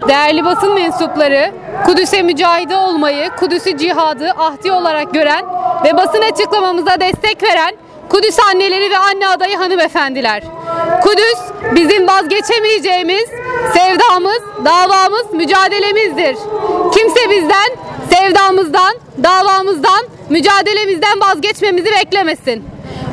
Değerli basın mensupları, Kudüs'e mücahide olmayı, Kudüs'ü cihadı ahdi olarak gören ve basın açıklamamıza destek veren Kudüs anneleri ve anne adayı hanımefendiler. Kudüs bizim vazgeçemeyeceğimiz sevdamız, davamız, mücadelemizdir. Kimse bizden sevdamızdan, davamızdan, mücadelemizden vazgeçmemizi beklemesin.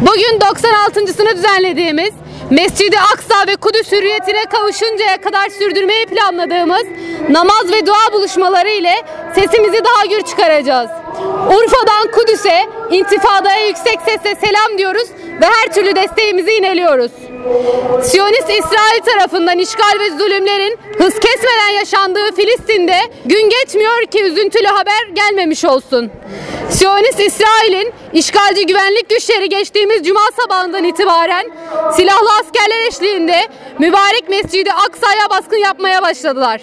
Bugün 96.sını düzenlediğimiz Mescid-i Aksa ve Kudüs hürriyetine kavuşuncaya kadar sürdürmeyi planladığımız namaz ve dua buluşmaları ile sesimizi daha gür çıkaracağız. Urfa'dan Kudüs'e, intifadaya yüksek sesle selam diyoruz ve her türlü desteğimizi yineliyoruz. Siyonist İsrail tarafından işgal ve zulümlerin hız kesmeden yaşandığı Filistin'de gün geçmiyor ki üzüntülü haber gelmemiş olsun. Siyonist İsrail'in işgalci güvenlik güçleri geçtiğimiz cuma sabahından itibaren silahlı askerler eşliğinde mübarek Mescid-i Aksa'ya baskın yapmaya başladılar.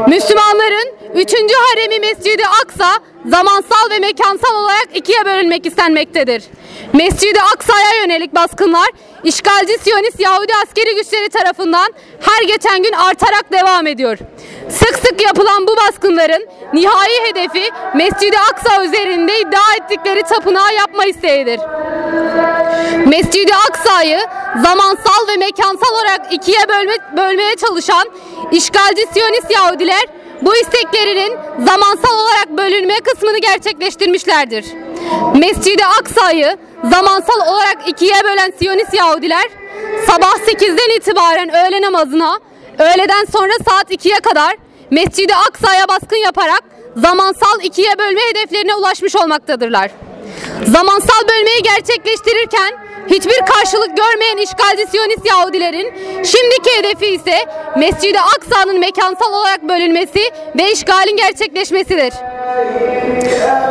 Müslümanların 3. haremi Mescid-i Aksa zamansal ve mekansal olarak ikiye bölünmek istenmektedir. Mescid-i Aksa'ya yönelik baskınlar işgalci Siyonist Yahudi askeri güçleri tarafından her geçen gün artarak devam ediyor. Sık sık yapılan bu baskınların nihai hedefi Mescid-i Aksa üzerinde iddia ettikleri tapınağı yapma isteğidir. Mescid-i Aksa'yı zamansal ve mekansal olarak ikiye bölmeye çalışan işgalci Siyonist Yahudiler bu isteklerinin zamansal olarak bölünme kısmını gerçekleştirmişlerdir. Mescid-i Aksa'yı zamansal olarak ikiye bölen Siyonist Yahudiler sabah 8'den itibaren öğle namazına, öğleden sonra saat 2'ye kadar Mescid-i Aksa'ya baskın yaparak zamansal ikiye bölme hedeflerine ulaşmış olmaktadırlar. Zamansal bölmeyi gerçekleştirirken hiçbir karşılık görmeyen işgalci Siyonist Yahudilerin şimdiki hedefi ise Mescid-i Aksa'nın mekansal olarak bölünmesi ve işgalin gerçekleşmesidir.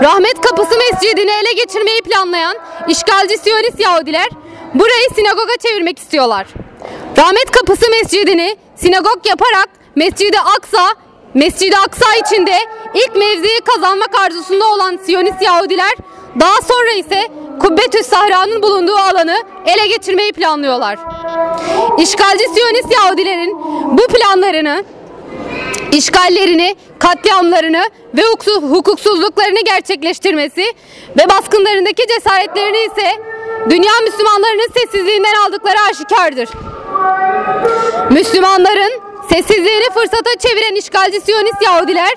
Rahmet Kapısı Mescidi'ni ele geçirmeyi planlayan işgalci Siyonist Yahudiler burayı sinagoga çevirmek istiyorlar. Rahmet Kapısı Mescidi'ni sinagog yaparak Mescid-i Aksa içinde ilk mevziyi kazanmak arzusunda olan Siyonist Yahudiler daha sonra ise Kubbetü's Sahra'nın bulunduğu alanı ele geçirmeyi planlıyorlar. İşgalci Siyonist Yahudilerin bu planlarını, işgallerini, katliamlarını ve hukuksuzluklarını gerçekleştirmesi ve baskınlarındaki cesaretlerini ise dünya Müslümanlarının sessizliğinden aldıkları aşikardır. Müslümanların sessizliğini fırsata çeviren işgalci Siyonist Yahudiler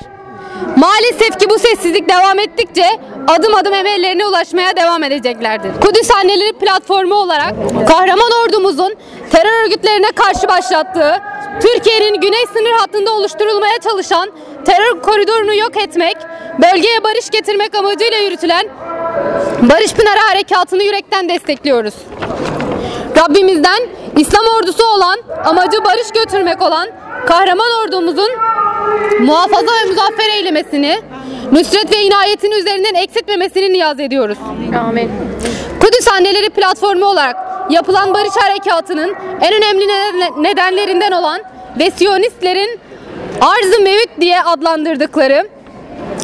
maalesef ki bu sessizlik devam ettikçe adım adım emellerine ulaşmaya devam edeceklerdir. Kudüs Anneleri platformu olarak kahraman ordumuzun terör örgütlerine karşı başlattığı, Türkiye'nin güney sınır hattında oluşturulmaya çalışan terör koridorunu yok etmek, bölgeye barış getirmek amacıyla yürütülen Barış Pınarı Harekatı'nı yürekten destekliyoruz. Rabbimizden İslam ordusu olan, amacı barış götürmek olan kahraman ordumuzun muhafaza ve muzaffer eylemesini, nüsret ve inayetini üzerinden eksiltmemesini niyaz ediyoruz. Amin. Kudüs Anneleri platformu olarak yapılan barış harekatının en önemli nedenlerinden olan ve Siyonistlerin arz-ı mevüt diye adlandırdıkları,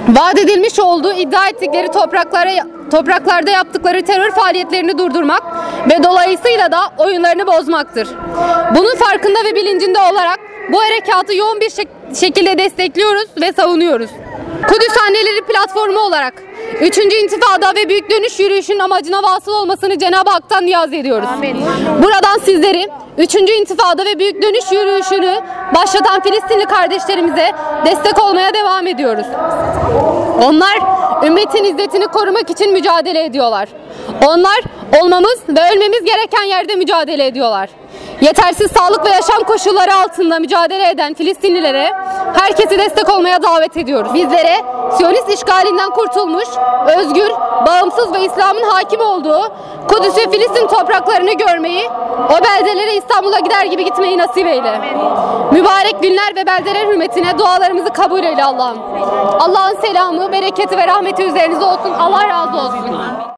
vaat edilmiş olduğu iddia ettikleri topraklarda yaptıkları terör faaliyetlerini durdurmak ve dolayısıyla da oyunlarını bozmaktır. Bunun farkında ve bilincinde olarak bu harekatı yoğun bir şekilde destekliyoruz ve savunuyoruz. Kudüs Anneleri platformu olarak 3. İntifada ve Büyük Dönüş yürüyüşünün amacına vasıl olmasını Cenab-ı Hak'tan niyaz ediyoruz. Amin. Buradan sizleri 3. İntifada ve Büyük Dönüş yürüyüşünü başlatan Filistinli kardeşlerimize destek olmaya devam ediyoruz. Onlar ümmetin izzetini korumak için mücadele ediyorlar. Onlar olmamız ve ölmemiz gereken yerde mücadele ediyorlar. Yetersiz sağlık ve yaşam koşulları altında mücadele eden Filistinlilere herkesi destek olmaya davet ediyoruz. Bizlere Siyonist işgalinden kurtulmuş, özgür, bağımsız ve İslam'ın hakim olduğu Kudüs ve Filistin topraklarını görmeyi, o beldelere İstanbul'a gider gibi gitmeyi nasip eyle. Mübarek günler ve beldeler hürmetine dualarımızı kabul eyle Allah'ım. Allah'ın selamı, bereketi ve rahmeti üzerinize olsun. Allah razı olsun.